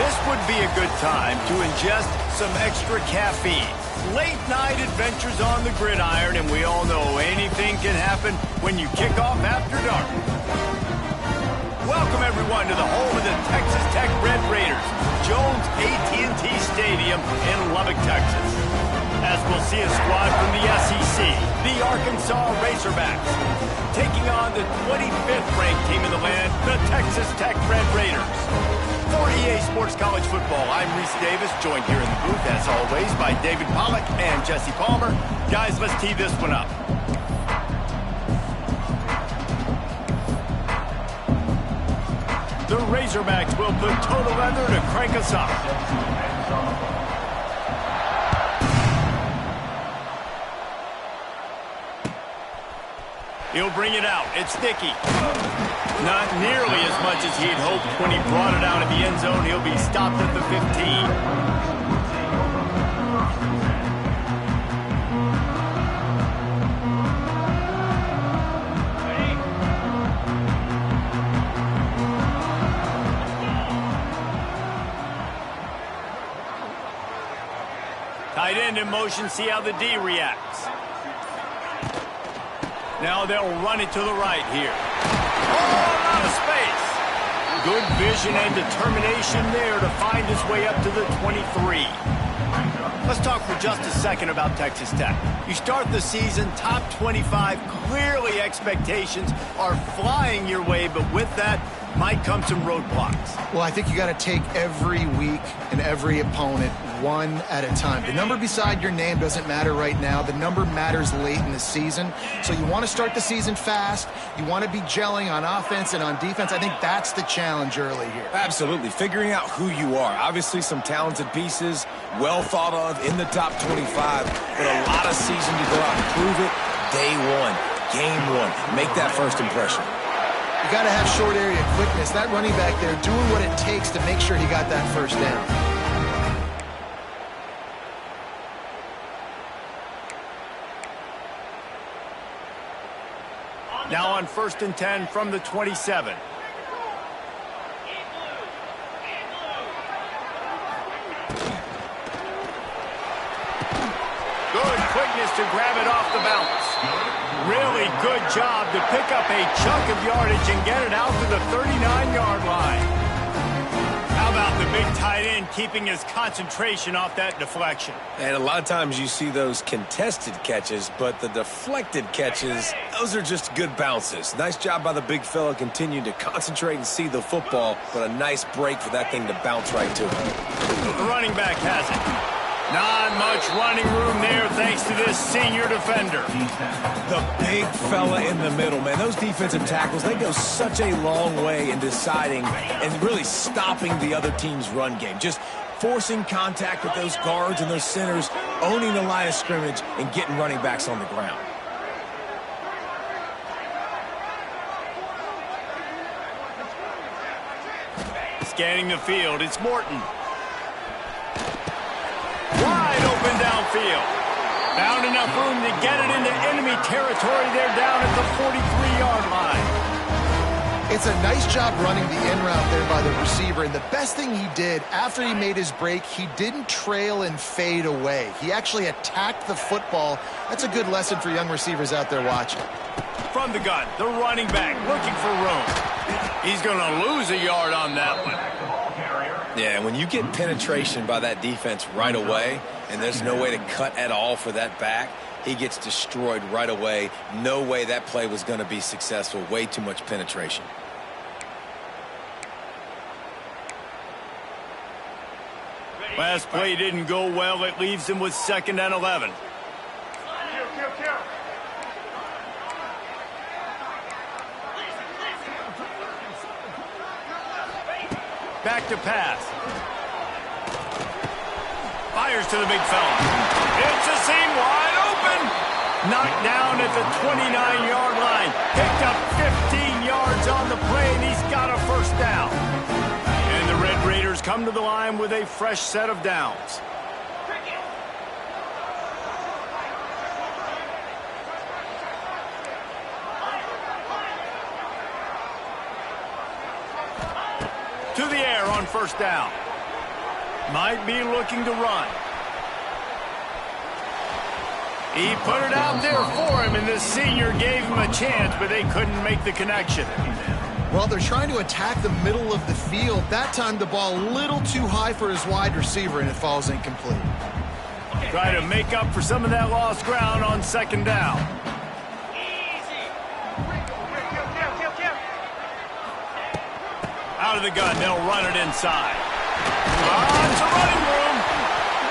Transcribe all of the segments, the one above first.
This would be a good time to ingest some extra caffeine. Late night adventures on the gridiron, and we all know anything can happen when you kick off after dark. Welcome everyone to the home of the Texas Tech Red Raiders, Jones AT&T Stadium in Lubbock, Texas. As we'll see a squad from the SEC, the Arkansas Razorbacks, taking on the 25th ranked team in the land, the Texas Tech Red Raiders. For EA Sports College Football, I'm Reese Davis, joined here in the booth, as always, by David Pollack and Jesse Palmer. Guys, let's tee this one up. The Razorbacks will put total leather to crank us up. He'll bring it out. It's Dickey. Not nearly as much as he'd hoped when he brought it out of the end zone. He'll be stopped at the 15. Tight end in motion, see how the D reacts. Now they'll run it to the right here. Oh, out of space. Good vision and determination there to find his way up to the 23. Let's talk for just a second about Texas Tech. You start the season top 25. Clearly expectations are flying your way, but with that might come some roadblocks. Well, I think you got to take every week and every opponent one at a time. The number beside your name doesn't matter right now. The number matters late in the season. So you want to start the season fast. You want to be gelling on offense and on defense. I think that's the challenge early here. Absolutely. Figuring out who you are. Obviously some talented pieces, well thought of in the top 25, but a lot of season to go out and prove it. Day one, game one. Make that first impression. You got to have short area quickness. That running back there doing what it takes to make sure he got that first down. Now on 1st and 10 from the 27. Good quickness to grab it off the bounce. Really good job to pick up a chunk of yardage and get it out to the 39-yard line. How about the big tight end keeping his concentration off that deflection? And a lot of times you see those contested catches, but the deflected catches, those are just good bounces. Nice job by the big fella continuing to concentrate and see the football, but a nice break for that thing to bounce right to him. The running back has it. Not much running room there thanks to this senior defender. The big fella in the middle, man. Those defensive tackles, they go such a long way in deciding and really stopping the other team's run game. Just forcing contact with those guards and those centers, owning the line of scrimmage, and getting running backs on the ground. Scanning the field, it's Morton. Wide open downfield. Found enough room to get it into enemy territory. They're down at the 43-yard line. It's a nice job running the in route there by the receiver. And the best thing he did after he made his break, he didn't trail and fade away. He actually attacked the football. That's a good lesson for young receivers out there watching. From the gun, the running back looking for room. He's going to lose a yard on that one. Yeah, when you get penetration by that defense right away, and there's no way to cut at all for that back, he gets destroyed right away. No way that play was going to be successful. Way too much penetration. Last play didn't go well. It leaves him with 2nd and 11. Back to pass. Fires to the big fella. It's a seam wide open. Knocked down at the 29-yard line. Picked up 15 yards on the play, and he's got a first down. And the Red Raiders come to the line with a fresh set of downs. To the air on 1st down. Might be looking to run. He put it out there for him, and this senior gave him a chance, but they couldn't make the connection. Well, they're trying to attack the middle of the field. That time the ball a little too high for his wide receiver, and it falls incomplete. Try to make up for some of that lost ground on second down. Out of the gun, they'll run it inside. It's a running room.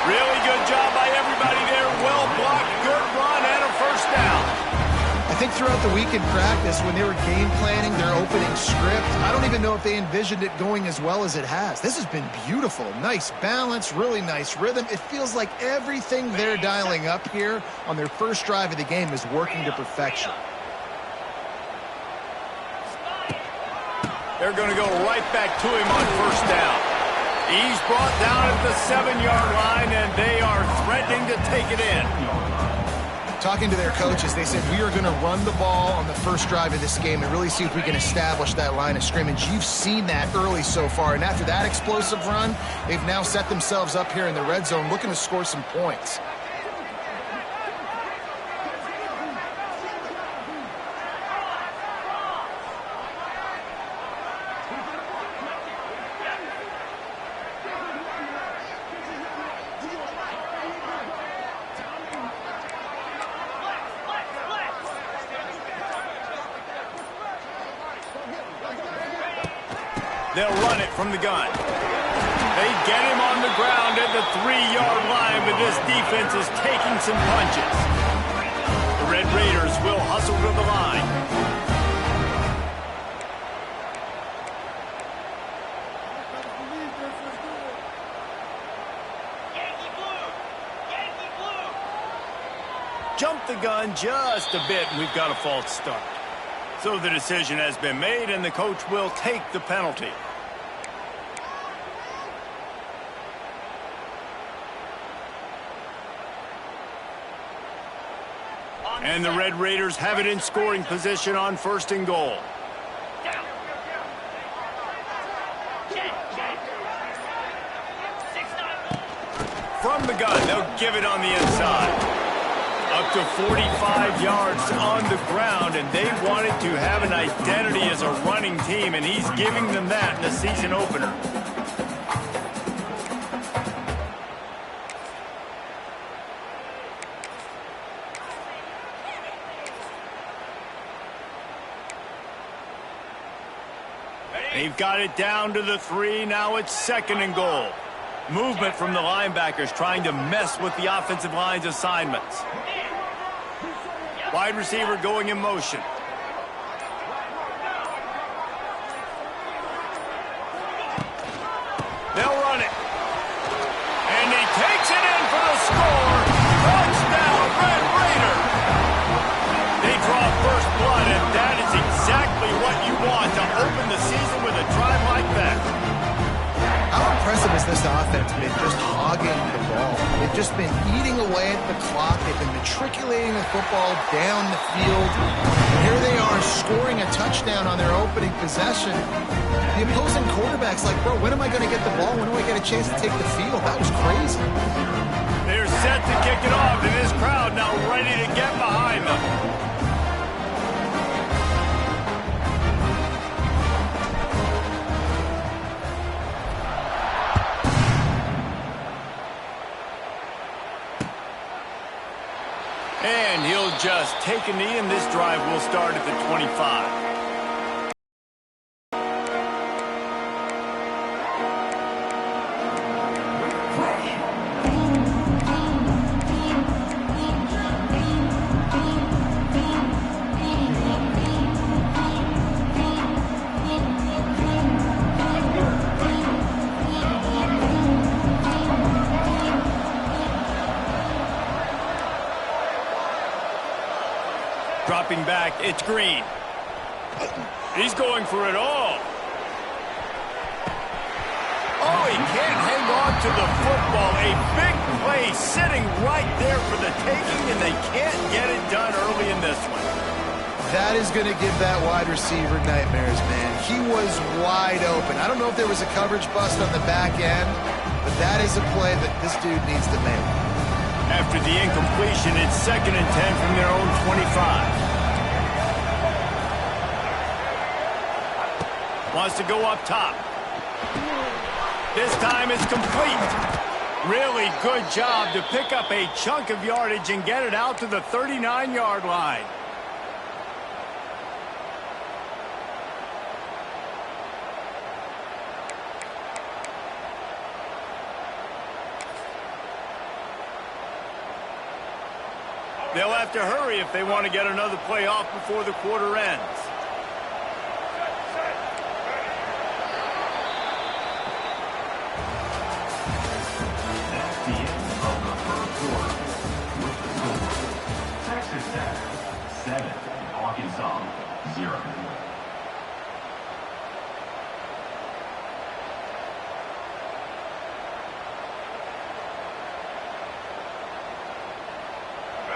Really good job by everybody there. Well blocked, good run, and a first down. I think throughout the week in practice, when they were game planning their opening script, I don't even know if they envisioned it going as well as it has. This has been beautiful. Nice balance, really nice rhythm. It feels like everything they're dialing up here on their first drive of the game is working to perfection. They're going to go right back to him on first down. He's brought down at the 7-yard line, and they are threatening to take it in. Talking to their coaches, they said, we are going to run the ball on the first drive of this game and really see if we can establish that line of scrimmage. You've seen that early so far, and after that explosive run, they've now set themselves up here in the red zone looking to score some points. They'll run it from the gun. They get him on the ground at the 3-yard line, but this defense is taking some punches. The Red Raiders will hustle to the line. Jump the gun just a bit, and we've got a false start. So the decision has been made, and the coach will take the penalty. And the Red Raiders have it in scoring position on first and goal. From the gun, they'll give it on the inside. Up to 45 yards on the ground, and they wanted to have an identity as a running team, and he's giving them that in the season opener. They've got it down to the 3. Now it's second and goal. Movement from the linebackers trying to mess with the offensive line's assignments. Wide receiver going in motion. They'll run it. And he takes it in for the score. Touchdown, Red Raider. They draw first blood, and that is exactly what you want to open the season with a drive like that. How impressive has this offense been just hogging the ball? They've just been eating away at the clock. They've been matriculating the football down the field. And here they are scoring a touchdown on their opening possession. The opposing quarterback's like, bro, when am I going to get the ball? When do I get a chance to take the field? That was crazy. They're set to kick it off, and this crowd now ready to get behind them. And he'll just take a knee, and this drive will start at the 25. Dropping back, it's Green. He's going for it all. Oh, he can't hang on to the football. A big play sitting right there for the taking, and they can't get it done early in this one. That is going to give that wide receiver nightmares, man. He was wide open. I don't know if there was a coverage bust on the back end, but that is a play that this dude needs to make. After the incompletion, it's 2nd and 10 from their own 25. Wants to go up top. This time it's complete. Really good job to pick up a chunk of yardage and get it out to the 39-yard line. They'll have to hurry if they want to get another play off before the quarter ends. That's the end of the first quarter. With the score, Texas Tech 7, Arkansas 0.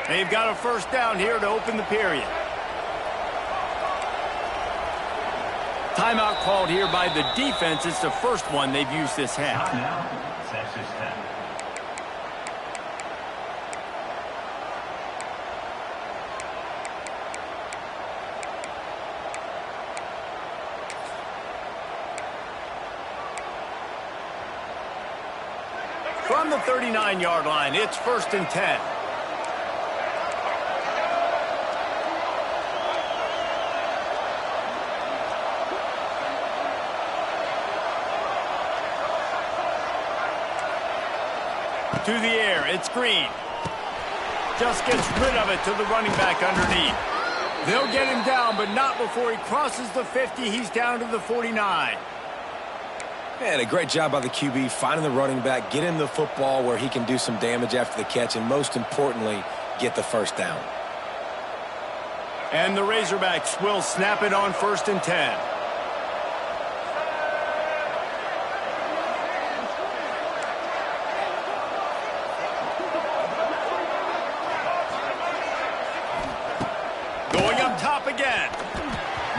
They've got a first down here to open the period. Timeout called here by the defense. It's the first one they've used this half. Timeout, Texas Tech. From the 39-yard line, it's 1st and 10. To the air, it's Green. Just gets rid of it to the running back underneath. They'll get him down, but not before he crosses the 50. He's down to the 49. Man, a great job by the QB finding the running back, getting the football where he can do some damage after the catch, and most importantly, get the first down. And the Razorbacks will snap it on 1st and 10. Going up top again.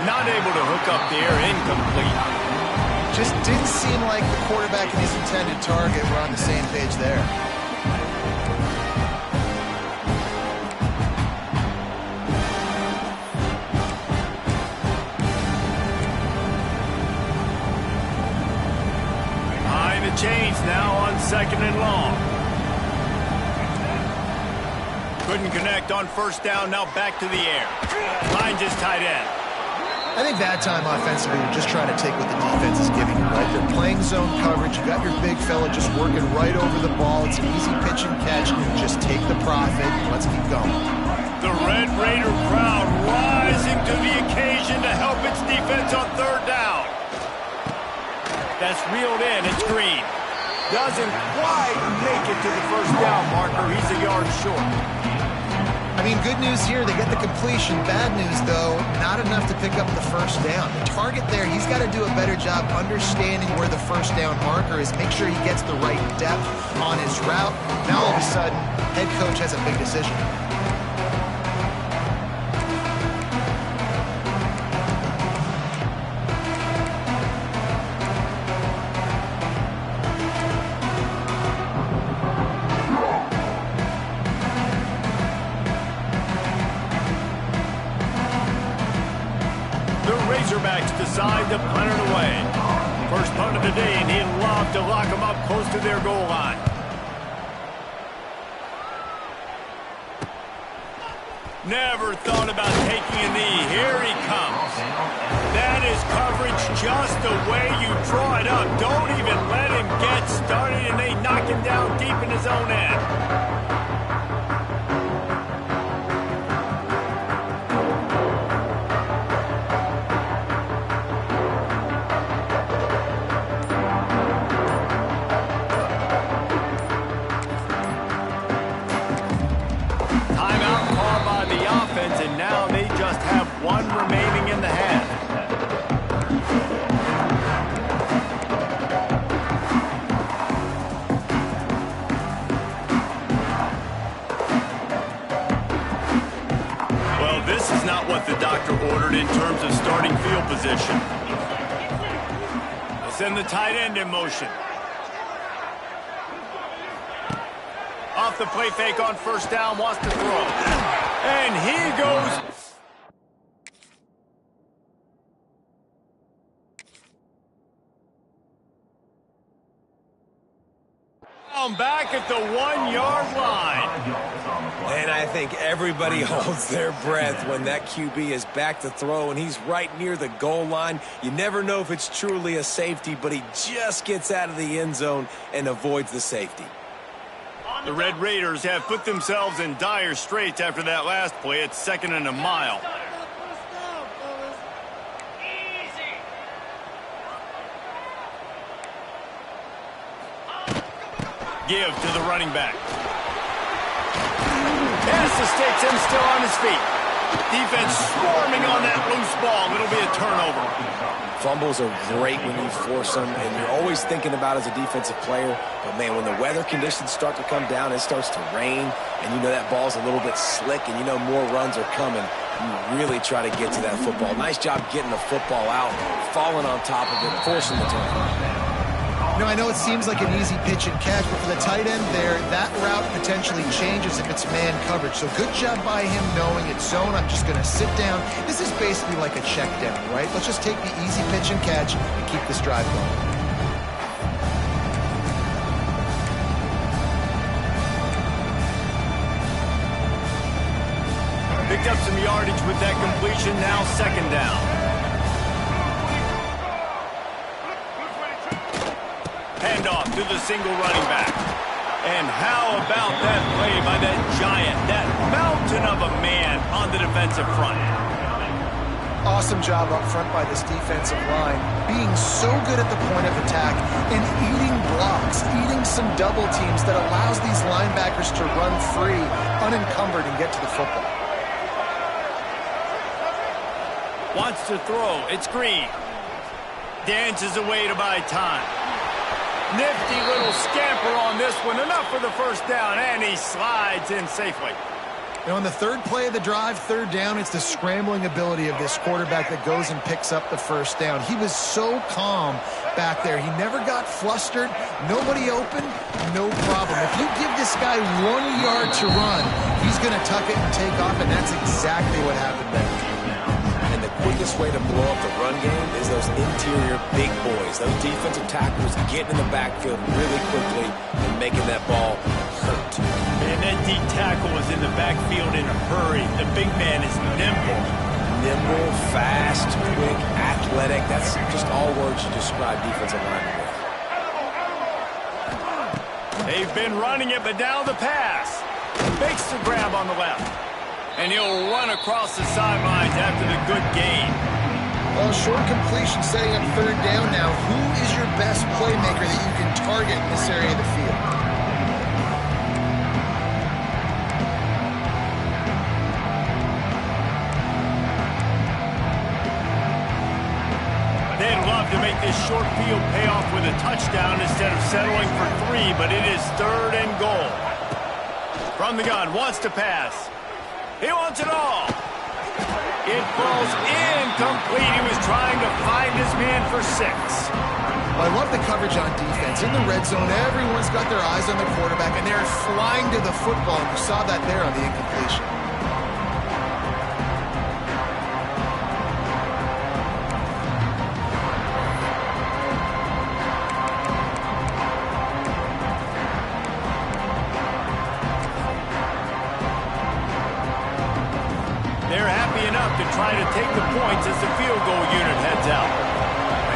Not able to hook up there, incomplete. Just didn't seem like the quarterback and his intended target were on the same page there. Behind the chains now on 2nd and long. Couldn't connect on first down, now back to the air. Finds his tight end. I think that time offensively, you're just trying to take what the defense is giving you, right? They're playing zone coverage. You got your big fella just working right over the ball. It's an easy pitch and catch. Just take the profit. Let's keep going. The Red Raider crowd rising to the occasion to help its defense on 3rd down. That's reeled in. It's Green. Doesn't quite make it to the first down marker. He's a yard short. I mean, good news here, they get the completion. Bad news, though, not enough to pick up the first down. The target there, he's got to do a better job understanding where the first down marker is, make sure he gets the right depth on his route. Now, all of a sudden, head coach has a big decision. Razorbacks decide to punt it away. First punt of the day, and he'd love to lock them up close to their goal line. Never thought about taking a knee. Here he comes. That is coverage just the way you draw it up. Don't even let him get started, and they knock him down deep in his own end. And now they just have one remaining in the half. Well, this is not what the doctor ordered in terms of starting field position. They'll send the tight end in motion. the play fake on first down, wants to throw. And he goes. Back at the 1-yard line. And I think everybody holds their breath when that QB is back to throw and he's right near the goal line. You never know if it's truly a safety, but he just gets out of the end zone and avoids the safety. The Red Raiders have put themselves in dire straits after that last play. It's 2nd and a mile. Give to the running back. Pass escapes him, still on his feet. Defense swarming on that loose ball. It'll be a turnover. Fumbles are great when you force them, and you're always thinking about as a defensive player. But, man, when the weather conditions start to come down, it starts to rain, and you know that ball's a little bit slick, and you know more runs are coming. You really try to get to that football. Nice job getting the football out, falling on top of it, forcing the turnover. You know, I know it seems like an easy pitch and catch, but for the tight end there, that route potentially changes if it's man coverage. So good job by him knowing it's zone. I'm just going to sit down. This is basically like a check down, right? Let's just take the easy pitch and catch and keep this drive going. Picked up some yardage with that completion, now 2nd down. Handoff to the single running back. And how about that play by that giant, that mountain of a man on the defensive front? Awesome job up front by this defensive line, being so good at the point of attack and eating blocks, eating some double teams that allows these linebackers to run free, unencumbered, and get to the football. Wants to throw. It's Green. Dances away to buy time. Nifty little scamper on this one. Enough for the first down, and he slides in safely. And on the third play of the drive, 3rd down, it's the scrambling ability of this quarterback that goes and picks up the first down. He was so calm back there. He never got flustered. Nobody open, no problem. If you give this guy 1 yard to run, he's going to tuck it and take off, and that's exactly what happened there. And the quickest way to blow up the run game is those interior big boys, those defensive tackles getting in the backfield really quickly and making that ball hurt. And that D tackle is in the backfield in a hurry. The big man is nimble. Nimble, fast, quick, athletic. That's just all words you describe defensive linemen with. They've been running it, but now the pass. Makes the grab on the left. And he'll run across the sidelines after the good gain. Well, short completion setting up 3rd down now. Who is your best playmaker that you can target in this area of the field? They'd love to make this short field pay off with a touchdown instead of settling for 3, but it is 3rd and goal. From the gun, wants to pass. He wants it all. It falls incomplete. He was trying to find his man for 6. Well, I love the coverage on defense. In the red zone, everyone's got their eyes on the quarterback, and they're flying to the football. You saw that there on the incompletion. To try to take the points as the field goal unit heads out.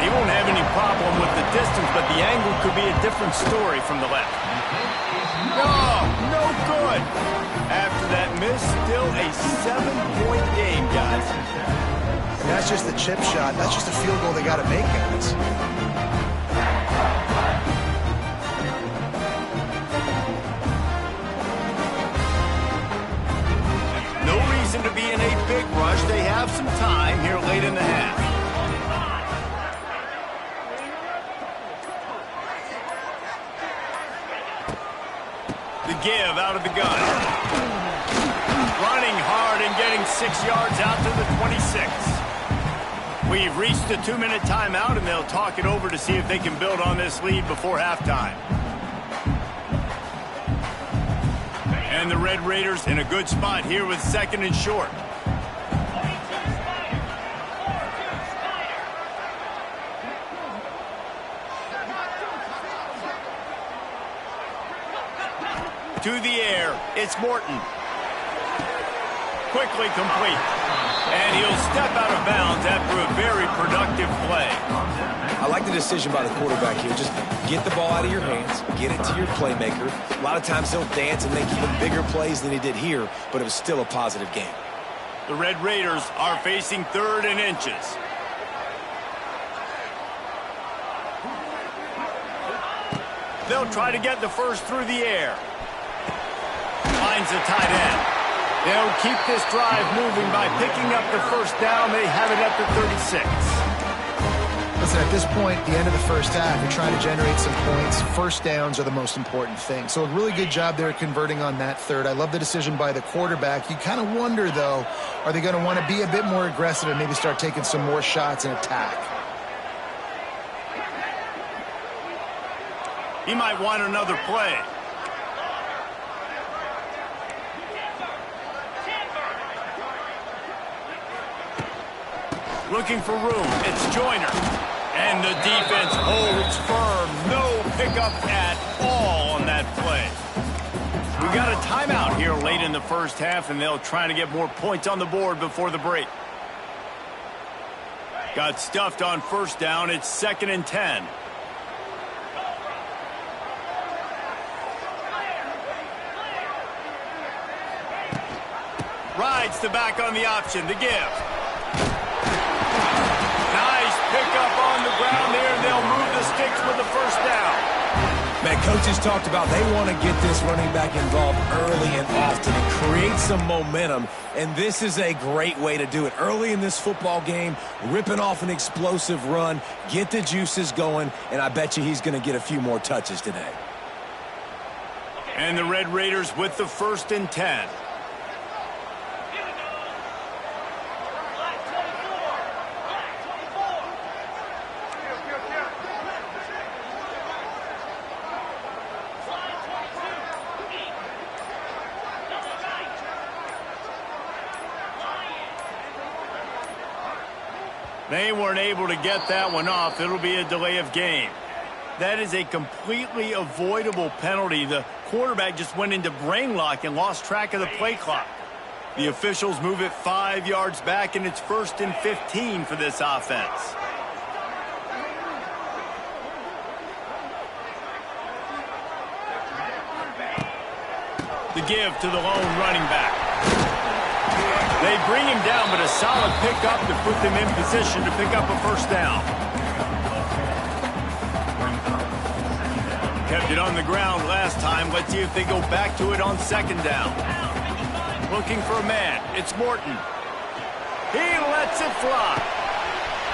He won't have any problem with the distance, but the angle could be a different story from the left. No good. After that miss, still a 7-point game, guys. And that's just the chip shot. That's just a field goal they got to make, guys. To be in a big rush. They have some time here late in the half. The give out of the gun. Running hard and getting 6 yards out to the 26. We've reached the 2-minute timeout, and they'll talk it over to see if they can build on this lead before halftime. And the Red Raiders in a good spot here with 2nd and short. To the air, it's Morton. Quickly complete. And he'll step out of bounds after a very productive play. I like the decision by the quarterback here. Just get the ball out of your hands, get it to your playmaker. A lot of times he'll dance and make even bigger plays than he did here, but it was still a positive game. The Red Raiders are facing 3rd and inches. They'll try to get the first through the air. Finds the tight end. They'll keep this drive moving by picking up the first down. They have it at the 36. Listen, at this point, the end of the first half, you're trying to generate some points. First downs are the most important thing. So a really good job there converting on that 3rd. I love the decision by the quarterback. You kind of wonder, though, are they going to want to be a bit more aggressive and maybe start taking some more shots and attack? He might want another play. Looking for room. It's Joyner. And the defense holds firm. No pickup at all on that play. We got a timeout here late in the first half, and they'll try to get more points on the board before the break. Got stuffed on first down. It's 2nd and 10. Rides the back on the option. The give. Nice pickup on the ground there, and they'll move the sticks with the first down. Man, coaches talked about they want to get this running back involved early and often and create some momentum, and this is a great way to do it. Early in this football game, ripping off an explosive run, get the juices going, and I bet you he's going to get a few more touches today. And the Red Raiders with the 1st and 10. They weren't able to get that one off. It'll be a delay of game. That is a completely avoidable penalty. The quarterback just went into brain lock and lost track of the play clock. The officials move it 5 yards back, and it's 1st and 15 for this offense. The give to the lone running back. They bring him down, but a solid pickup to put them in position to pick up a first down. Kept it on the ground last time. Let's see if they go back to it on 2nd down. Looking for a man. It's Morton. He lets it fly.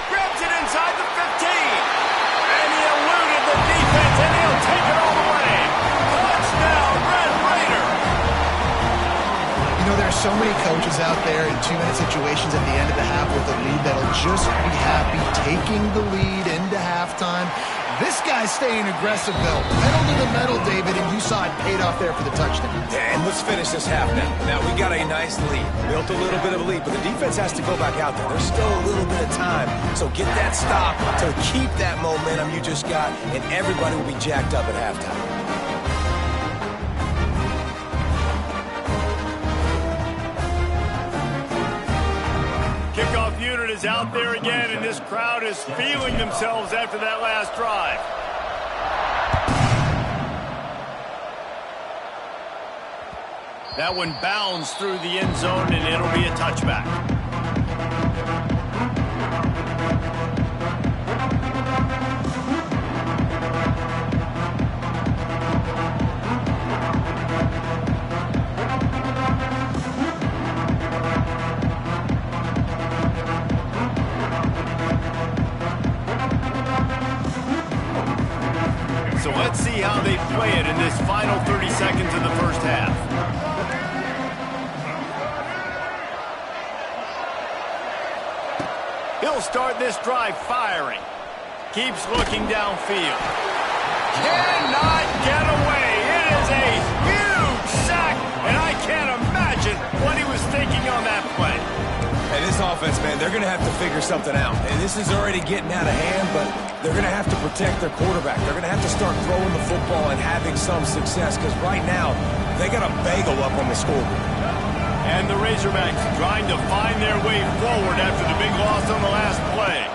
Grabs it inside the 15. And he eluded the defense, and he'll take it all the way. Touchdown, Red Raider. You know, there are so many coaches out there in 2-minute situations at the end of the half with a lead that'll just be happy taking the lead into halftime. This guy's staying aggressive, though. Pedal to the metal, David, and you saw it paid off there for the touchdown. Yeah, and let's finish this half now. Now, we got a nice lead. Built a little bit of a lead, but the defense has to go back out there. There's still a little bit of time. So get that stop to keep that momentum you just got, and everybody will be jacked up at halftime. Kickoff unit is out there again, and this crowd is feeling themselves after that last drive. That one bounds through the end zone, and it'll be a touchback. So let's see how they play it in this final 30 seconds of the first half. He'll start this drive firing. Keeps looking downfield. Cannot get away. It is a huge sack, they're going to have to figure something out. And this is already getting out of hand, but they're going to have to protect their quarterback. They're going to have to start throwing the football and having some success, because right now they got a bagel up on the scoreboard. And the Razorbacks trying to find their way forward after the big loss on the last play.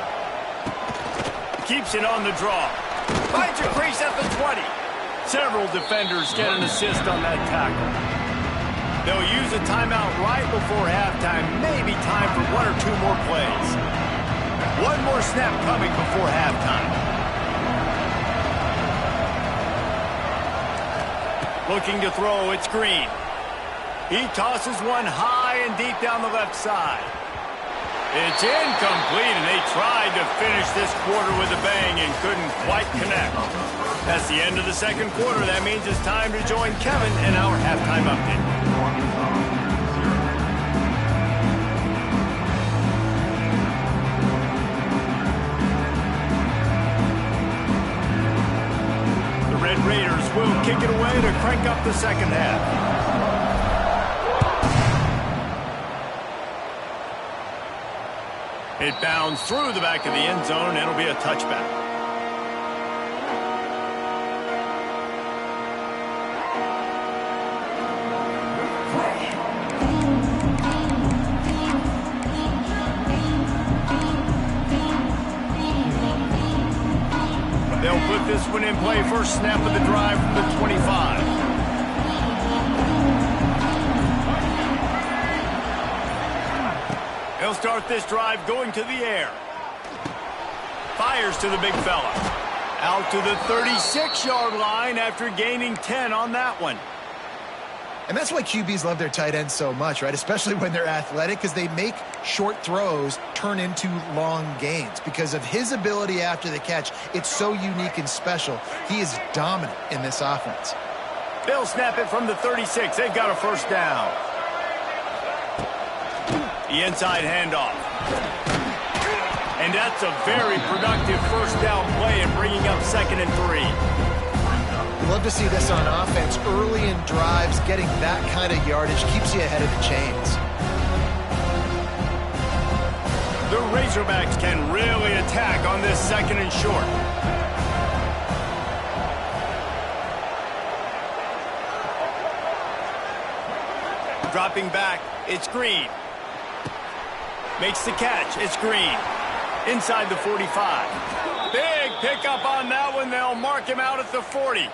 Keeps it on the draw. Finds a crease at the 20. Several defenders get an assist on that tackle. They'll use a timeout right before halftime. Maybe time for one or two more plays. One more snap coming before halftime. Looking to throw, it's Green. He tosses one high and deep down the left side. It's incomplete, and they tried to finish this quarter with a bang and couldn't quite connect. That's the end of the second quarter. That means it's time to join Kevin in our halftime update. The Red Raiders will kick it away to crank up the second half. It bounds through the back of the end zone, and it'll be a touchback. They'll put this one in play. First snap of the drive from the 25. He'll start this drive going to the air. Fires to the big fella. Out to the 36-yard line after gaining 10 on that one. And that's why QBs love their tight ends so much, right? Especially when they're athletic, because they make short throws turn into long gains. Because of his ability after the catch, it's so unique and special. He is dominant in this offense. They'll snap it from the 36. They've got a first down. The inside handoff. And that's a very productive first down play and bringing up 2nd and 3. Love to see this on offense. Early in drives, getting that kind of yardage keeps you ahead of the chains. The Razorbacks can really attack on this 2nd and short. Dropping back, it's Green. Makes the catch. It's Green. Inside the 45. Big pickup on that one. They'll mark him out at the 40.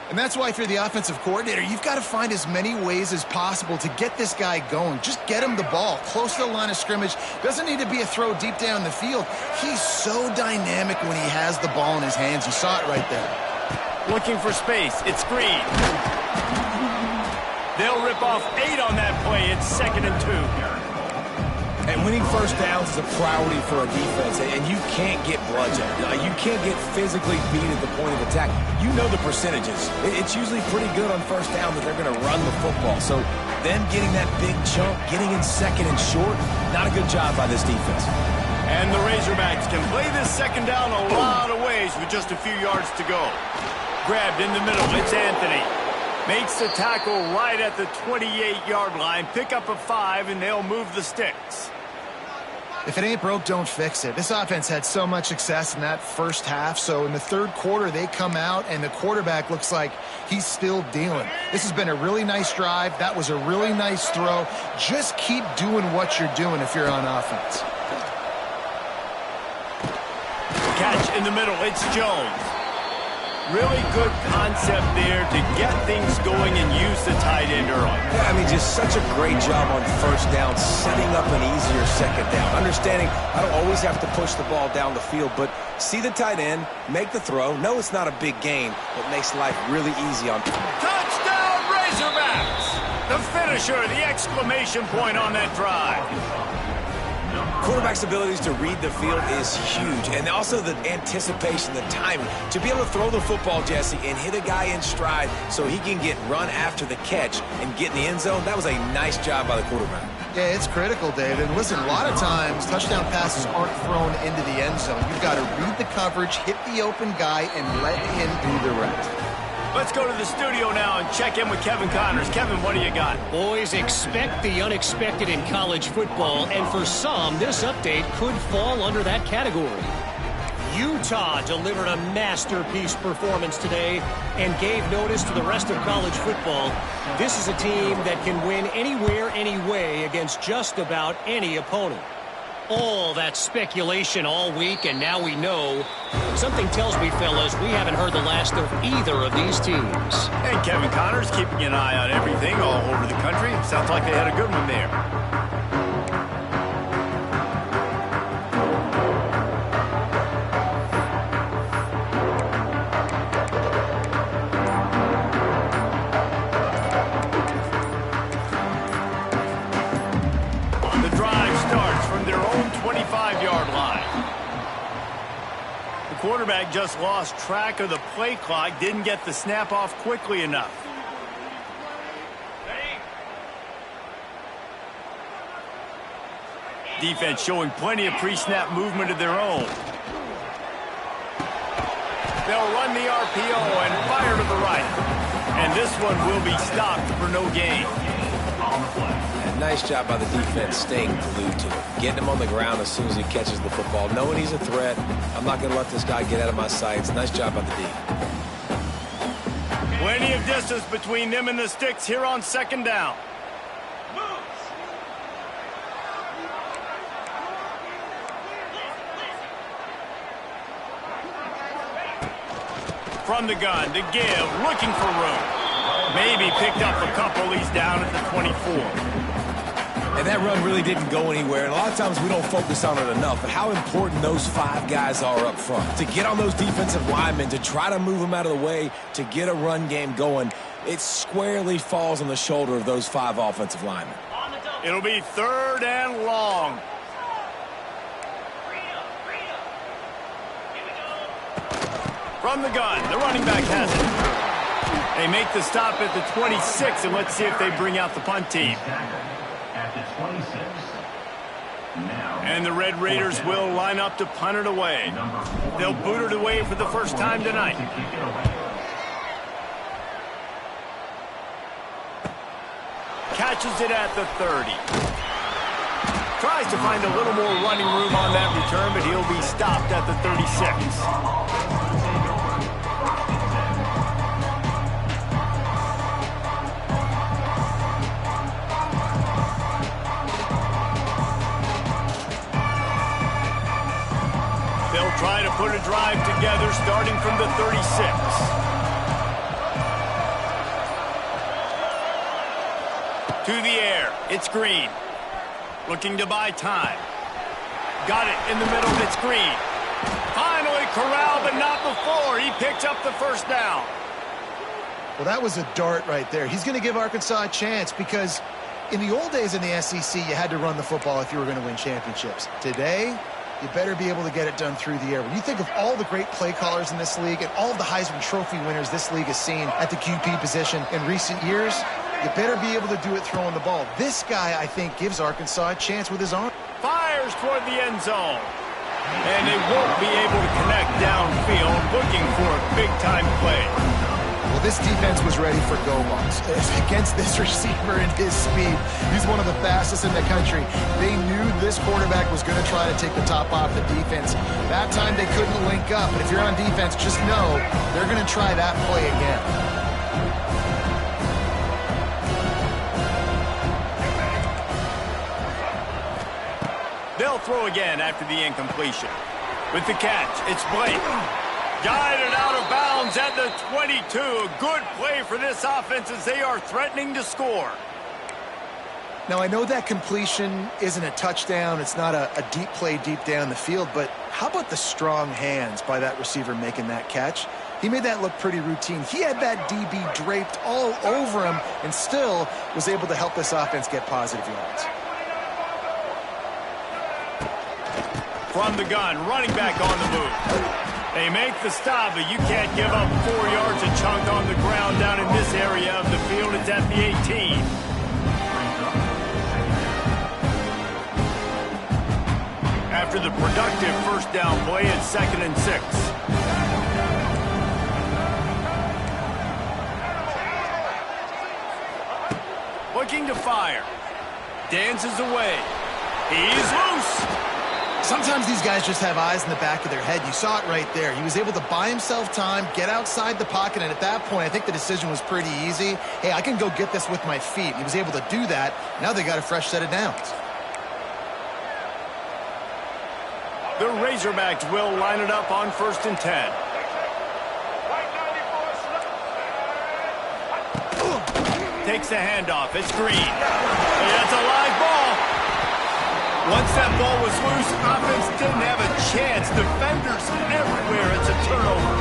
And that's why if you're the offensive coordinator, you've got to find as many ways as possible to get this guy going. Just get him the ball close to the line of scrimmage. Doesn't need to be a throw deep down the field. He's so dynamic when he has the ball in his hands. You saw it right there. Looking for space. It's Green. They'll rip off 8 on that play. It's 2nd and 2. And winning first downs is a priority for a defense, and you can't get bludgeoned. You can't get physically beat at the point of attack. You know the percentages. It's usually pretty good on first down that they're going to run the football. So them getting that big chunk, getting in 2nd and short, not a good job by this defense. And the Razorbacks can play this 2nd down a lot of ways with just a few yards to go. Grabbed in the middle, it's Anthony. Makes the tackle right at the 28-yard line. Pick up a 5, and they'll move the sticks. If it ain't broke, don't fix it. This offense had so much success in that first half, so in the third quarter, they come out, and the quarterback looks like he's still dealing. This has been a really nice drive. That was a really nice throw. Just keep doing what you're doing if you're on offense. Catch in the middle. It's Jones. Really good concept there to get things going and use the tight end early. Yeah, I mean, just such a great job on first down, setting up an easier 2nd down. Understanding I don't always have to push the ball down the field, but see the tight end, make the throw. No, it's not a big gain, but makes life really easy on. Touchdown, Razorbacks! The finisher, the exclamation point on that drive. Quarterback's abilities to read the field is huge, and also the anticipation, the timing. To be able to throw the football, Jesse, and hit a guy in stride so he can get run after the catch and get in the end zone, that was a nice job by the quarterback. Yeah, it's critical, David. And listen, a lot of times touchdown passes aren't thrown into the end zone. You've got to read the coverage, hit the open guy, and let him do the rest. Let's go to the studio now and check in with Kevin Connors. Kevin, what do you got? Boys, expect the unexpected in college football, and for some, this update could fall under that category. Utah delivered a masterpiece performance today and gave notice to the rest of college football. This is a team that can win anywhere, anyway against just about any opponent. All that speculation all week, and now we know. Something tells me, fellas, we haven't heard the last of either of these teams. And Kevin Connors keeping an eye on everything all over the country. Sounds like they had a good one there. The drive starts from their own 25-yard line. The quarterback just lost track of the play clock, didn't get the snap off quickly enough. Defense showing plenty of pre-snap movement of their own. They'll run the RPO and fire to the right. And this one will be stopped for no gain. Nice job by the defense staying glued to it. Getting him on the ground as soon as he catches the football. Knowing he's a threat. I'm not going to let this guy get out of my sights. Nice job by the D. Plenty of distance between them and the sticks here on second down. From the gun to give, looking for room. Maybe picked up a couple. He's down at the 24. And that run really didn't go anywhere. And a lot of times we don't focus on it enough. But how important those 5 guys are up front. To get on those defensive linemen, to try to move them out of the way, to get a run game going, it squarely falls on the shoulder of those 5 offensive linemen. It'll be 3rd and long. From the gun, the running back has it. They make the stop at the 26, and let's see if they bring out the punt team. And the Red Raiders will line up to punt it away. They'll boot it away for the first time tonight. Catches it at the 30. Tries to find a little more running room on that return, but he'll be stopped at the 36. Try to put a drive together starting from the 36. To the air. It's Green. Looking to buy time. Got it in the middle. It's Green. Finally corralled, but not before. He picks up the first down. Well, that was a dart right there. He's going to give Arkansas a chance because in the old days in the SEC, you had to run the football if you were going to win championships. Today, you better be able to get it done through the air. When you think of all the great play callers in this league and all of the Heisman Trophy winners this league has seen at the QB position in recent years, you better be able to do it throwing the ball. This guy, I think, gives Arkansas a chance with his arm. Fires toward the end zone. And they won't be able to connect downfield, looking for a big-time play. Well, this defense was ready for go-balls. Against this receiver and his speed, he's one of the fastest in the country. They knew this quarterback was going to try to take the top off the defense. That time they couldn't link up, but if you're on defense, just know they're going to try that play again. They'll throw again after the incompletion. With the catch, it's Blake. Guided out of bounds at the 22. A good play for this offense as they are threatening to score. Now, I know that completion isn't a touchdown. It's not a deep play deep down the field, but how about the strong hands by that receiver making that catch? He made that look pretty routine. He had that DB draped all over him and still was able to help this offense get positive yards. From the gun, running back on the move. They make the stop, but you can't give up 4 yards a chunk on the ground down in this area of the field. It's at the 18. After the productive first down play, it's 2nd and 6. looking to fire. Dances away. He's loose. Sometimes these guys just have eyes in the back of their head. You saw it right there. He was able to buy himself time, get outside the pocket, and at that point, I think the decision was pretty easy. Hey, I can go get this with my feet. He was able to do that. Now they got a fresh set of downs. The Razorbacks will line it up on 1st and 10. Takes the handoff. It's Green. That's a live ball. Once that ball was loose, offense didn't have a chance. Defenders everywhere. It's a turnover.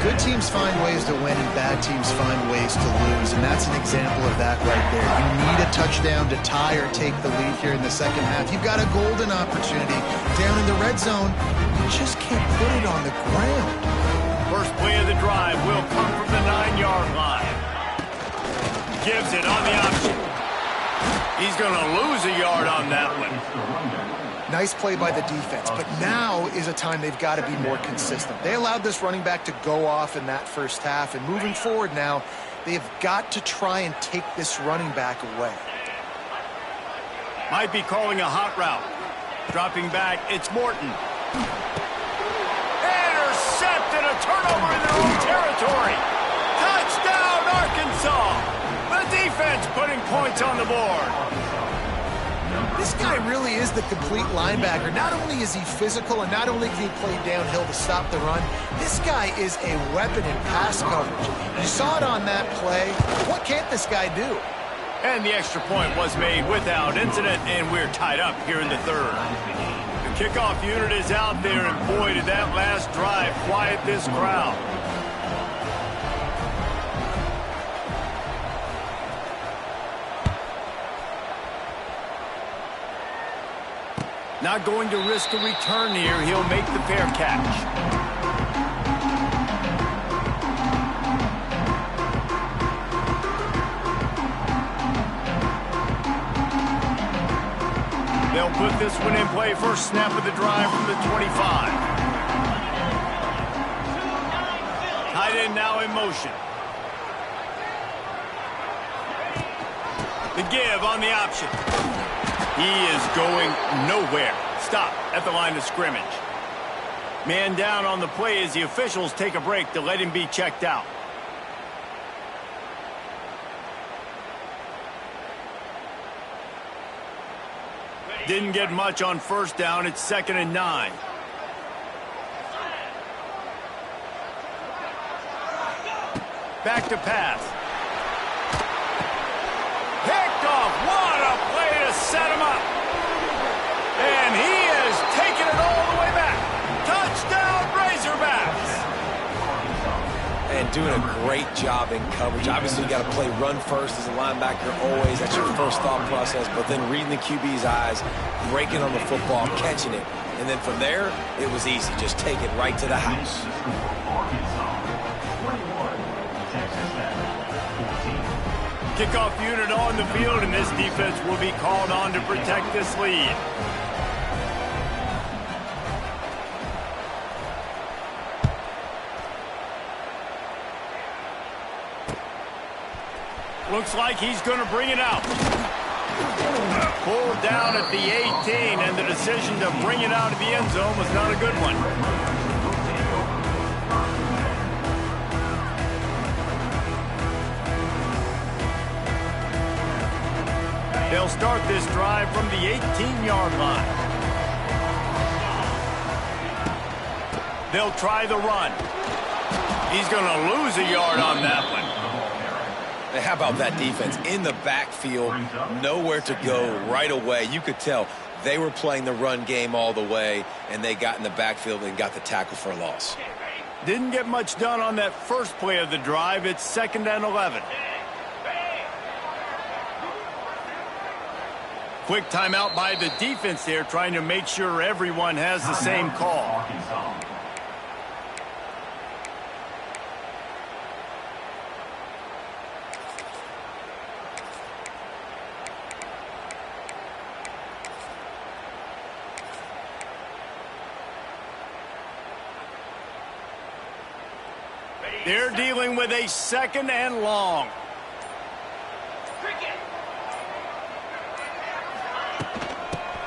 Good teams find ways to win and bad teams find ways to lose, and that's an example of that right there. You need a touchdown to tie or take the lead here in the second half. You've got a golden opportunity down in the red zone. You just can't put it on the ground. First play of the drive will come from the 9-yard line. Gives it on the option. He's going to lose a yard on that one. Nice play by the defense, but now is a time they've got to be more consistent. They allowed this running back to go off in that first half, and moving forward now, they've got to try and take this running back away. Might be calling a hot route. Dropping back, it's Morton. Intercepted, a turnover in their own territory. Touchdown, Arkansas. The defense putting points on the board. This guy really is the complete linebacker. Not only is he physical and not only can he play downhill to stop the run, this guy is a weapon in pass coverage. You saw it on that play. What can't this guy do? And the extra point was made without incident, and we're tied up here in the third. The kickoff unit is out there, and boy, did that last drive quiet this crowd. Not going to risk a return here. He'll make the fair catch. They'll put this one in play. First snap of the drive from the 25. Tight end now in motion. The give on the option. He is going nowhere. Stop at the line of scrimmage. Man down on the play as the officials take a break to let him be checked out. Didn't get much on first down. It's 2nd and 9. Back to pass. Picked off. What a play to set him up. And he is taking it all the way back. Touchdown, Razorbacks. And doing a great job in coverage. Obviously, you got to play run first as a linebacker always. That's your first thought process. But then reading the QB's eyes, breaking on the football, catching it. And then from there, it was easy. Just take it right to the house. Kickoff unit on the field, and this defense will be called on to protect this lead. Looks like he's going to bring it out. Pulled down at the 18, and the decision to bring it out of the end zone was not a good one. They'll start this drive from the 18-yard line. They'll try the run. He's going to lose a yard on that one. And how about that defense? In the backfield, nowhere to go right away. You could tell they were playing the run game all the way, and they got in the backfield and got the tackle for a loss. Didn't get much done on that first play of the drive. It's 2nd and 11. Quick timeout by the defense there, trying to make sure everyone has the same call. They're dealing with a 2nd and long.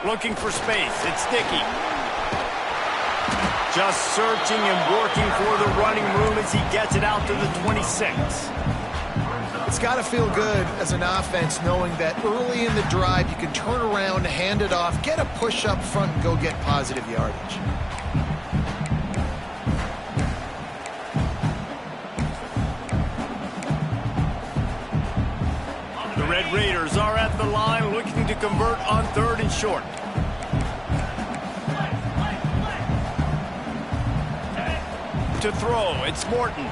Looking for space. It's Dickey. Just searching and working for the running room as he gets it out to the 26. It's got to feel good as an offense knowing that early in the drive you can turn around, hand it off, get a push up front, and go get positive yardage. The Red Raiders are at the line looking to convert on 3rd and short. To throw, it's Morton.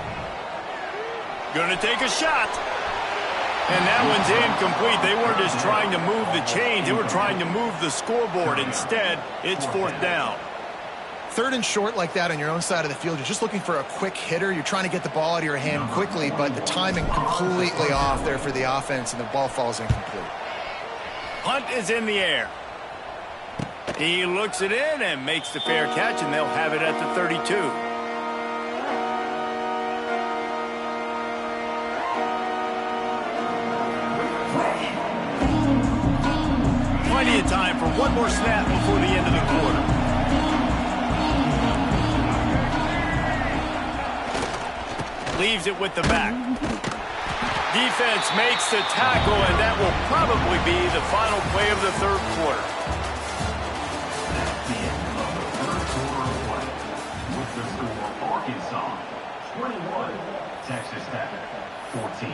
Gonna take a shot. And that one's incomplete. They weren't just trying to move the chains, they were trying to move the scoreboard. Instead, it's 4th down. 3rd and short like that on your own side of the field, you're just looking for a quick hitter. You're trying to get the ball out of your hand quickly, but the timing completely off there for the offense, and the ball falls incomplete. Punt is in the air. He looks it in and makes the fair catch, and they'll have it at the 32. Plenty of time for one more snap before the end of the quarter. Leaves it with the back. Defense makes the tackle, and that will probably be the final play of the 3rd quarter. That's the end of the 3rd quarter of play. With the score, Arkansas 21, Texas Tech 14.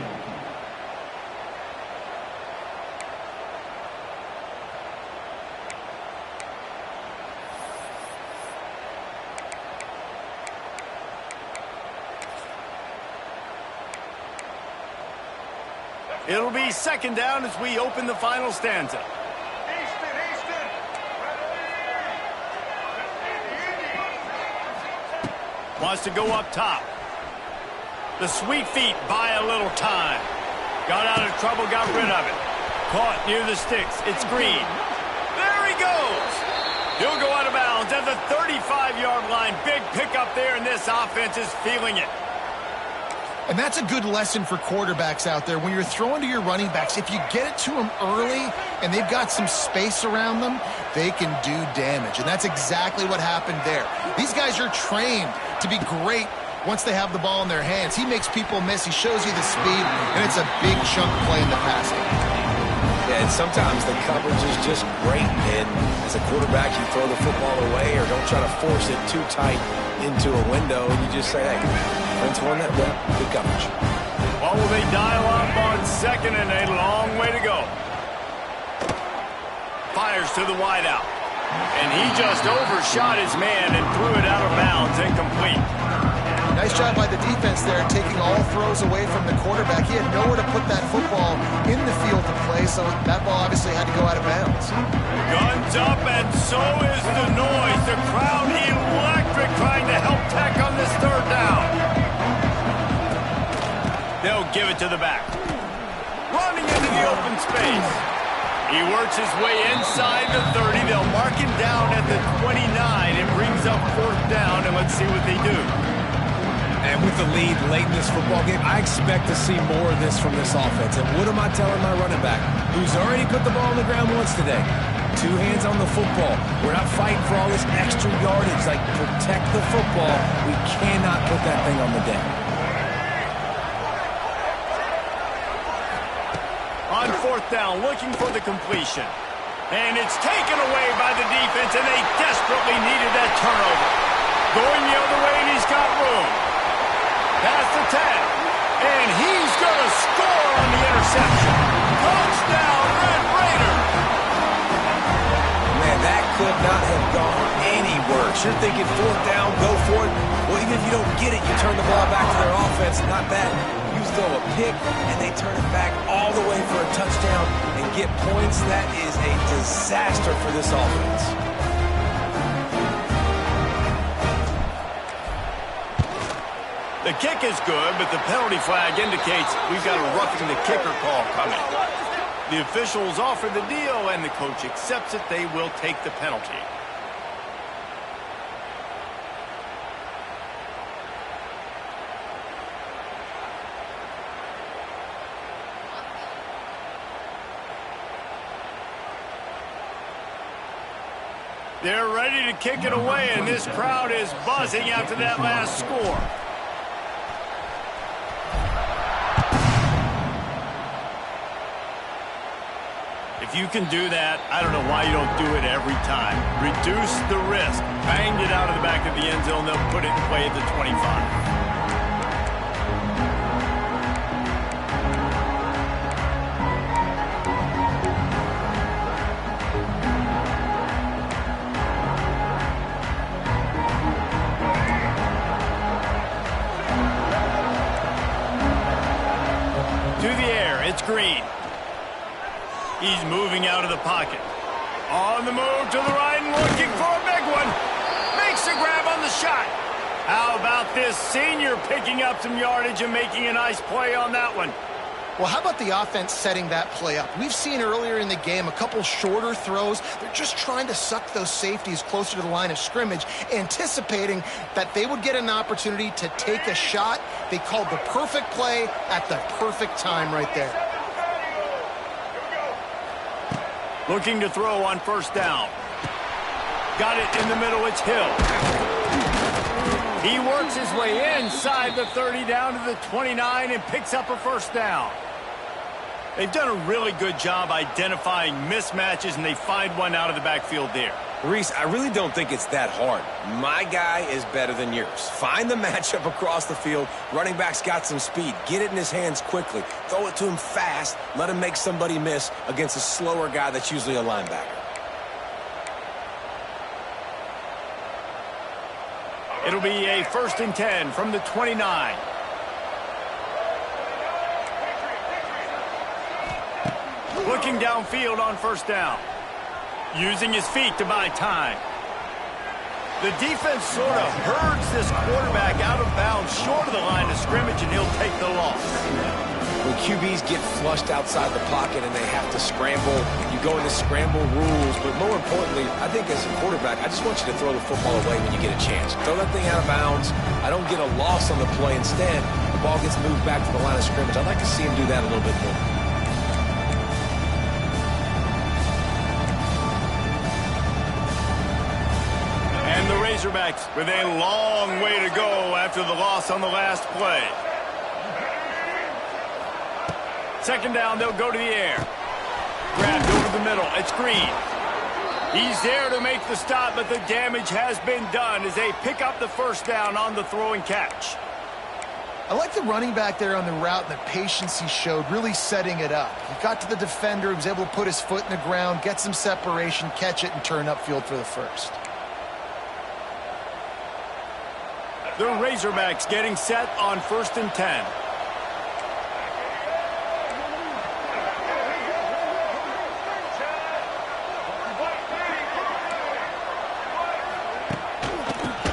It'll be 2nd down as we open the final stanza. Wants to go up top. The sweet feet buy a little time. Got out of trouble, got rid of it. Caught near the sticks. It's Green. There he goes. He'll go out of bounds at the 35-yard line. Big pickup there, and this offense is feeling it. And that's a good lesson for quarterbacks out there. When you're throwing to your running backs, if you get it to them early and they've got some space around them, they can do damage. And that's exactly what happened there. These guys are trained to be great once they have the ball in their hands. He makes people miss. He shows you the speed, and it's a big chunk play in the passing. Yeah, and sometimes the coverage is just great. And as a quarterback, you throw the football away or don't try to force it too tight into a window. And you just say, hey, defense won that. Well, good coverage. Well, will they dial up on 2nd and a long way to go? Fires to the wideout. And he just overshot his man and threw it out of bounds, incomplete. Nice job by the defense there, taking all throws away from the quarterback. He had nowhere to put that football in the field to play, so that ball obviously had to go out of bounds. Guns up, and so is the noise. The crowd electric, trying to help Tech on this 3rd down. They'll give it to the back. Running into the open space. He works his way inside the 30. They'll mark him down at the 29. It brings up 4th down, and let's see what they do. And with the lead late in this football game, I expect to see more of this from this offense. And what am I telling my running back, who's already put the ball on the ground once today? 2 hands on the football. We're not fighting for all this extra yardage. Like, protect the football. We cannot put that thing on the deck. On 4th down, looking for the completion. And it's taken away by the defense, and they desperately needed that turnover. Going the other way, and he's got room. Past the 10. And he's going to score on the interception. Touchdown, Red Raiders. Man, that could not have gone any worse. You're thinking 4th down, go for it. Well, even if you don't get it, you turn the ball back to their offense. Not that. You throw a pick, and they turn it back all the way for a touchdown and get points. That is a disaster for this offense. The kick is good, but the penalty flag indicates we've got a roughing the kicker call coming. The officials offer the deal, and the coach accepts it. They will take the penalty. They're ready to kick it away, and this crowd is buzzing after that last score. If you can do that, I don't know why you don't do it every time. Reduce the risk. Banged it out of the back of the end zone. They'll put it in play at the 25. Green. He's moving out of the pocket. On the move to the right and looking for a big one. Makes a grab on the shot. How about this senior picking up some yardage and making a nice play on that one? Well, how about the offense setting that play up? We've seen earlier in the game a couple shorter throws. They're just trying to suck those safeties closer to the line of scrimmage, anticipating that they would get an opportunity to take a shot. They called the perfect play at the perfect time right there. Looking to throw on first down. Got it in the middle, it's Hill. He works his way inside the 30 down to the 29 and picks up a first down. They've done a really good job identifying mismatches, and they find one out of the backfield there. Reese, I really don't think it's that hard. My guy is better than yours. Find the matchup across the field. Running back's got some speed. Get it in his hands quickly. Throw it to him fast. Let him make somebody miss against a slower guy that's usually a linebacker. It'll be a 1st and 10 from the 29. Looking downfield on first down. Using his feet to buy time. The defense sort of herds this quarterback out of bounds short of the line of scrimmage, and he'll take the loss. When QBs get flushed outside the pocket and they have to scramble, you go into scramble rules. But more importantly, I think as a quarterback, I just want you to throw the football away when you get a chance. Throw that thing out of bounds. I don't get a loss on the play. Instead, the ball gets moved back to the line of scrimmage. I'd like to see him do that a little bit more. And the Razorbacks with a long way to go after the loss on the last play. Second down, they'll go to the air. Grabbed over the middle. It's Green. He's there to make the stop, but the damage has been done as they pick up the first down on the throw and catch. I like the running back there on the route and the patience he showed, really setting it up. He got to the defender, he was able to put his foot in the ground, get some separation, catch it, and turn upfield for the first. The Razorbacks getting set on 1st and 10.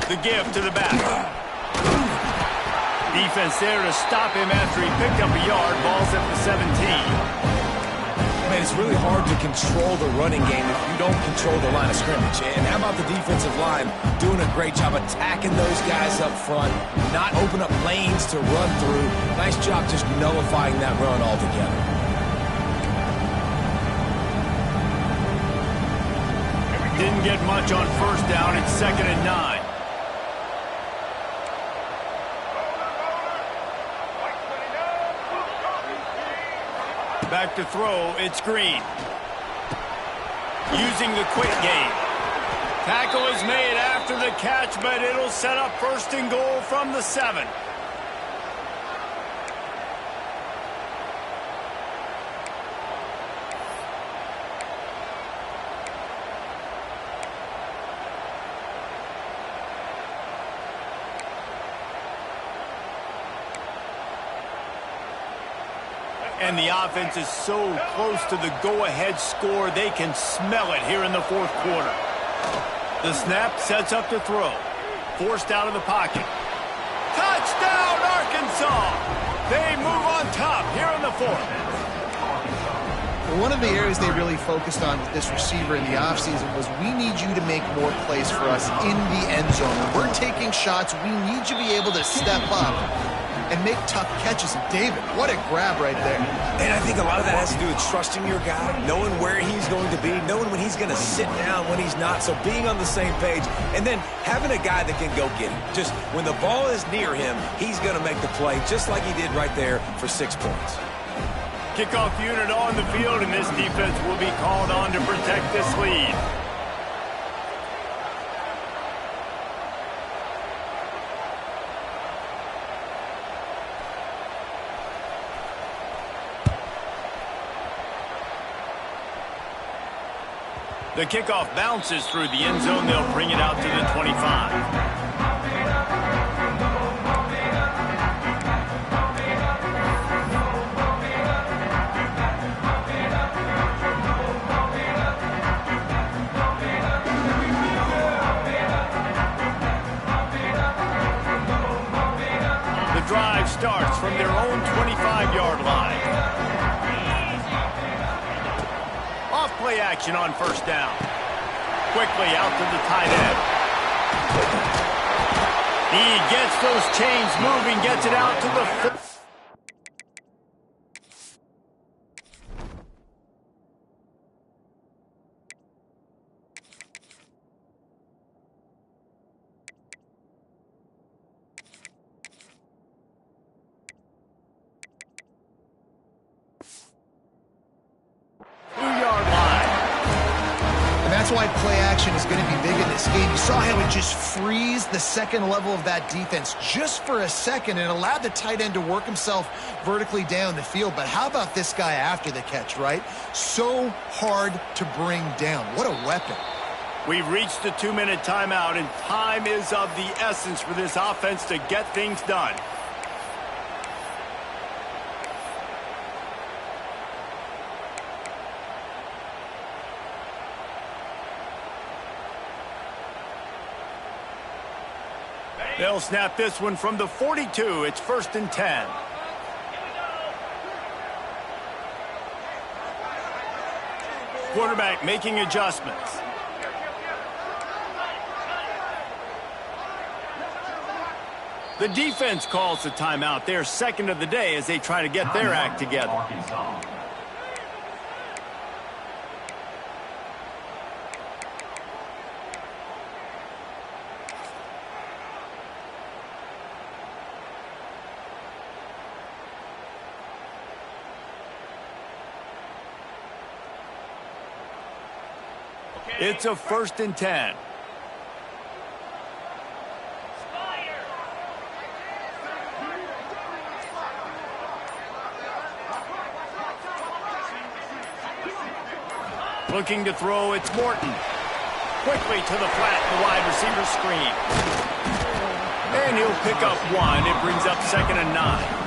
The give to the back. Defense there to stop him after he picked up a yard. Ball's at the 17. Man, it's really hard to control the running game if you don't control the line of scrimmage. And how about the defensive line doing a great job attacking those guys up front, not open up lanes to run through. Nice job just nullifying that run altogether. Didn't get much on first down. It's 2nd and 9. Back to throw, it's Green. Using the quick game. Tackle is made after the catch, but it'll set up 1st and goal from the 7. And the offense is so close to the go-ahead score, they can smell it here in the 4th quarter. The snap sets up to throw. Forced out of the pocket. Touchdown, Arkansas! They move on top here in the 4th. Well, one of the areas they really focused on with this receiver in the offseason was, we need you to make more plays for us in the end zone. When we're taking shots, we need you to be able to step up and make tough catches. And David, what a grab right there. And I think a lot of that has to do with trusting your guy, knowing where he's going to be, knowing when he's going to sit down, when he's not. So being on the same page, and then having a guy that can go get him. Just when the ball is near him, he's going to make the play, just like he did right there for 6 points. Kickoff unit on the field, and this defense will be called on to protect this lead. The kickoff bounces through the end zone. They'll bring it out to the 25. The drive starts from their own 25-yard line. Play action on first down. Quickly out to the tight end. He gets those chains moving, gets it out to the 2-yard line. That's why play action is going to be big in this game. You saw how it just frees the second level of that defense just for a second and allowed the tight end to work himself vertically down the field. But how about this guy after the catch, right? So hard to bring down. What a weapon. We've reached the 2-minute timeout, and time is of the essence for this offense to get things done. They'll snap this one from the 42. It's 1st and 10. Quarterback making adjustments. The defense calls the timeout. Their second of the day as they try to get their act together. Arkansas. It's a 1st and 10. Looking to throw, it's Morton. Quickly to the flat, the wide receiver screen. And he'll pick up one. It brings up 2nd and 9.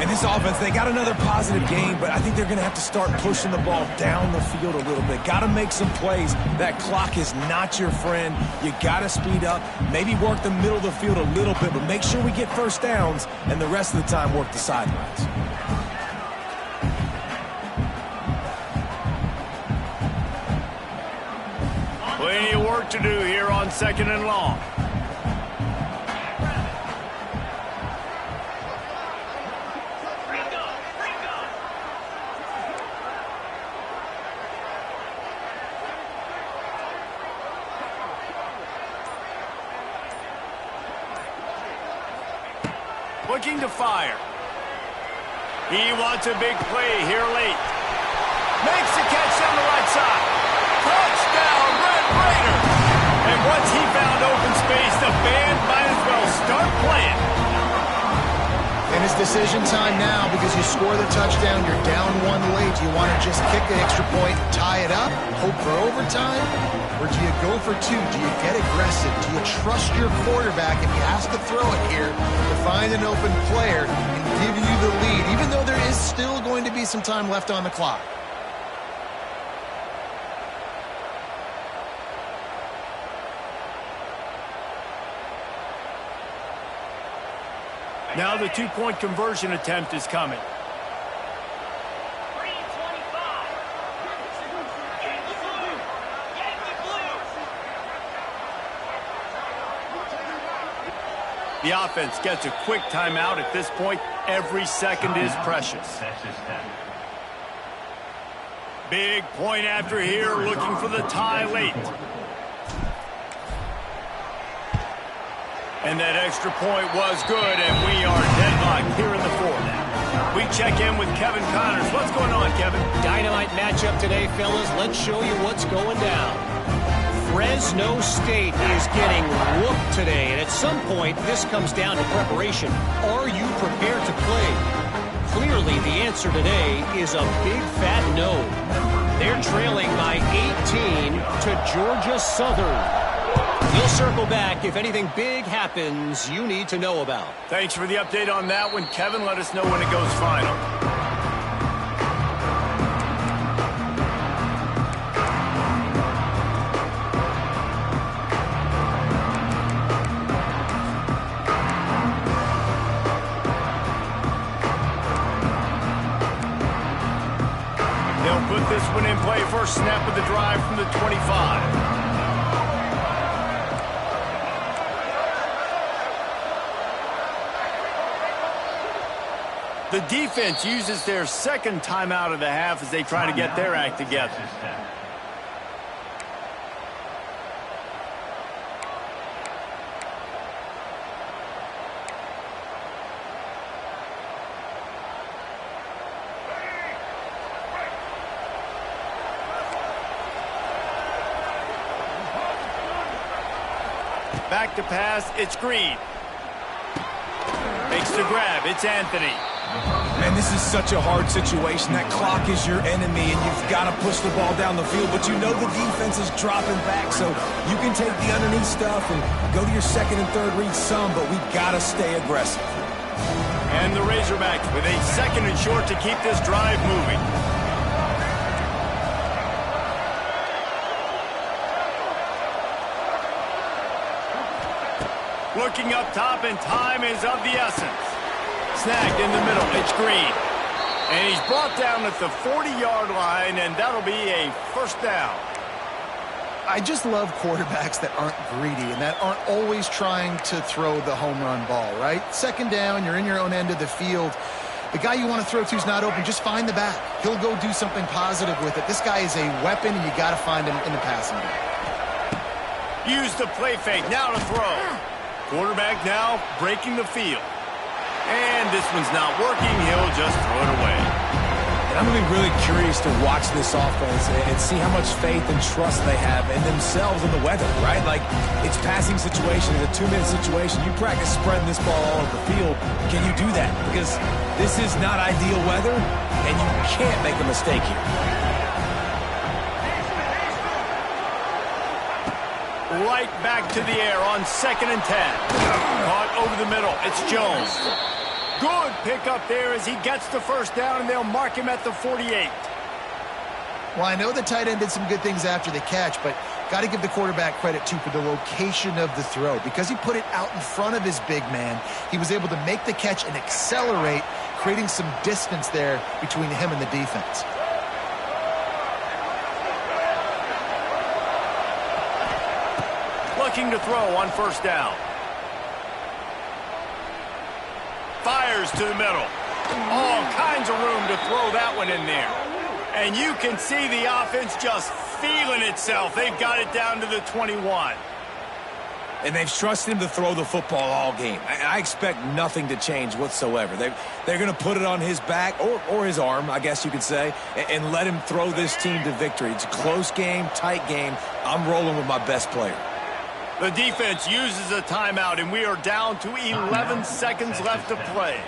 And this offense, they got another positive game, but I think they're going to have to start pushing the ball down the field a little bit. Got to make some plays. That clock is not your friend. You got to speed up, maybe work the middle of the field a little bit, but make sure we get first downs, and the rest of the time work the sidelines. Plenty of work to do here on 2nd and long. Looking to fire. He wants a big play here late. Makes the catch on the right side. Touchdown, Red Raiders! And once he found open space, the band might as well start playing. And it's decision time now because you score the touchdown, you're down one late. Do you want to just kick the extra point, tie it up, hope for overtime? Or do you go for two? Do you get aggressive? Do you trust your quarterback if he has to throw it here to find an open player and give you the lead, even though there is still going to be some time left on the clock? Now the two-point conversion attempt is coming. The offense gets a quick timeout at this point. Every second is precious. Big point after here, looking for the tie late. And that extra point was good, and we are deadlocked here in the fourth. We check in with Kevin Connors. What's going on, Kevin? Dynamite matchup today, fellas. Let's show you what's going down. Fresno State is getting whooped today, and at some point, this comes down to preparation. Are you prepared to play? Clearly, the answer today is a big fat no. They're trailing by 18 to Georgia Southern. We'll circle back if anything big happens you need to know about. Thanks for the update on that one, Kevin. Let us know when it goes final. They'll put this one in play. First snap of the drive from the 25. The defense uses their second timeout of the half as they try to get their act together. Back to pass, it's Green. Makes the grab, it's Anthony. Man, this is such a hard situation. That clock is your enemy, and you've got to push the ball down the field. But you know the defense is dropping back, so you can take the underneath stuff and go to your second and third read some, but we've got to stay aggressive. And the Razorbacks with a second and short to keep this drive moving. Looking up top, and time is of the essence. Snagged in the middle, it's Green. And he's brought down at the 40-yard line, and that'll be a first down. I just love quarterbacks that aren't greedy and that aren't always trying to throw the home run ball, right? Second down, you're in your own end of the field. The guy you want to throw to is not open. Just find the back. He'll go do something positive with it. This guy is a weapon, and you got to find him in the passing game. Use the play fake, now to throw. Quarterback now breaking the field. And this one's not working. He'll just throw it away. And I'm going to be really curious to watch this offense and see how much faith and trust they have in themselves and the weather, right? Like, it's passing situation, it's a 2-minute situation. You practice spreading this ball all over the field. Can you do that? Because this is not ideal weather, and you can't make a mistake here. Right back to the air on 2nd and 10. Caught over the middle. It's Jones. Good pickup there as he gets the first down, and they'll mark him at the 48. Well, I know the tight end did some good things after the catch, but got to give the quarterback credit, too, for the location of the throw. Because he put it out in front of his big man, he was able to make the catch and accelerate, creating some distance there between him and the defense. Looking to throw on first down. Fires to the middle. All kinds of room to throw that one in there. And you can see the offense just feeling itself. They've got it down to the 21. And they've trusted him to throw the football all game. I expect nothing to change whatsoever. They're going to put it on his back, or his arm, I guess you could say, and let him throw this team to victory. It's a close game, tight game. I'm rolling with my best player. The defense uses a timeout, and we are down to 11 seconds left to play.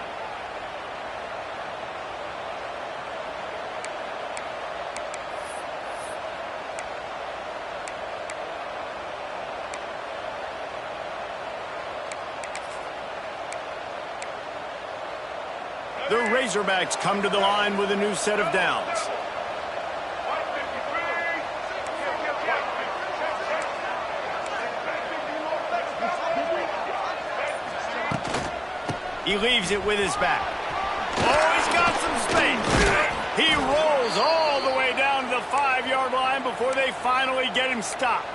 The Razorbacks come to the line with a new set of downs. He leaves it with his back. Oh, he's got some space. He rolls all the way down to the 5-yard line before they finally get him stopped.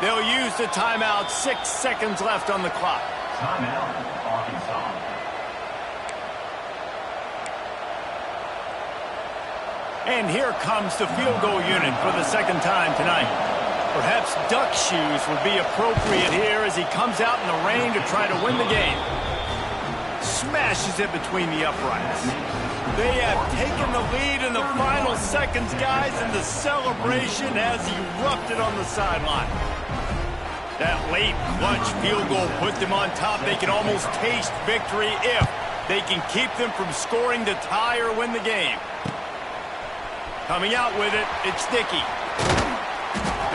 They'll use the timeout. 6 seconds left on the clock. Timeout, Arkansas. And here comes the field goal unit for the second time tonight. Perhaps duck shoes would be appropriate here as he comes out in the rain to try to win the game. Smashes it between the uprights. They have taken the lead in the final seconds, guys, and the celebration has erupted on the sideline. That late clutch field goal put them on top. They can almost taste victory if they can keep them from scoring to tie or win the game. Coming out with it, it's Dickey.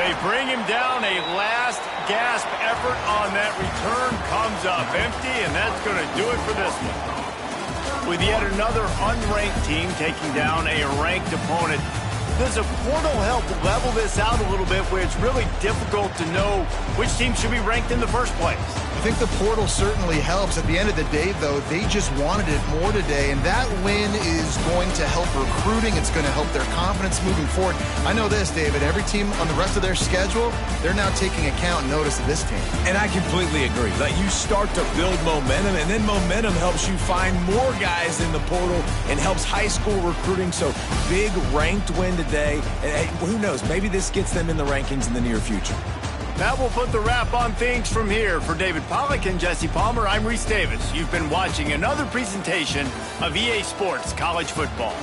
They bring him down. A last gasp effort on that return comes up empty, and that's going to do it for this one. With yet another unranked team taking down a ranked opponent, does a portal help level this out a little bit where it's really difficult to know which team should be ranked in the first place? I think the portal certainly helps. At the end of the day, though, they just wanted it more today, and that win is going to help recruiting. It's going to help their confidence moving forward. I know this, David, every team on the rest of their schedule, they're now taking account and notice of this team. And I completely agree. Like, you start to build momentum, and then momentum helps you find more guys in the portal and helps high school recruiting. So big ranked win today. And who knows, maybe this gets them in the rankings in the near future. That will put the wrap on things from here. For David Pollack and Jesse Palmer, I'm Reese Davis. You've been watching another presentation of EA Sports College Football.